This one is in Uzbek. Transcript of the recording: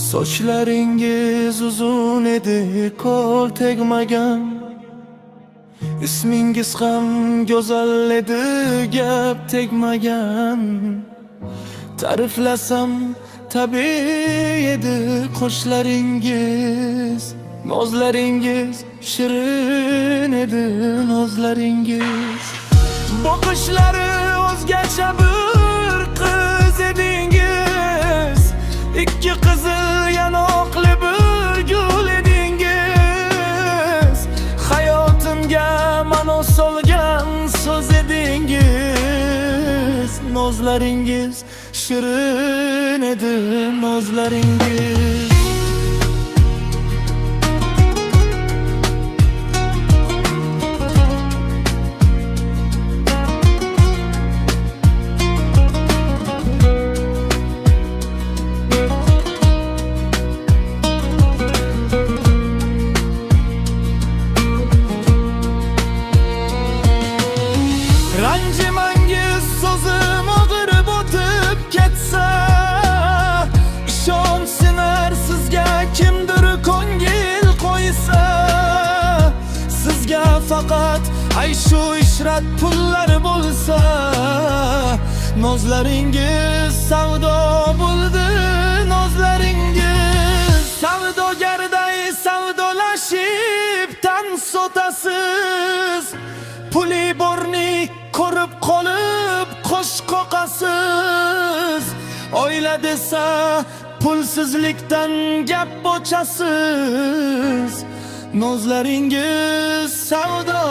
Sochlaringiz uzun edi, qo'l tegmagan. Ismingiz ham go'zal edi, gap tegmagan. Ta'riflasam tabiiy edi qoshlaringiz. Nozlaringiz shirin edi, nozlaringiz. Boqishlari o'zgacha bir qiz edingiz. Ikki qizil yanoqli bir gul edingiz. Hayotimga ma'no solgan so'z edingiz. Nozlaringiz shirin edi, nozlaringiz. Ranjimangiz so'zim og'irib o'tib ketsa, ishonsinlar sizga kimdir ko'ngil qo'ysa. Sizga faqat ayshu ishrat pullar bo'lsa, nozlaringiz savdo bo'ldi, nozlaringiz. Savdogarday savdolashib tan sotasiz, puli borni ko'rib qolib qo'sh qoqasiz. Oila desa pulsizlikdan gap ochasiz. Nozlaringiz savdo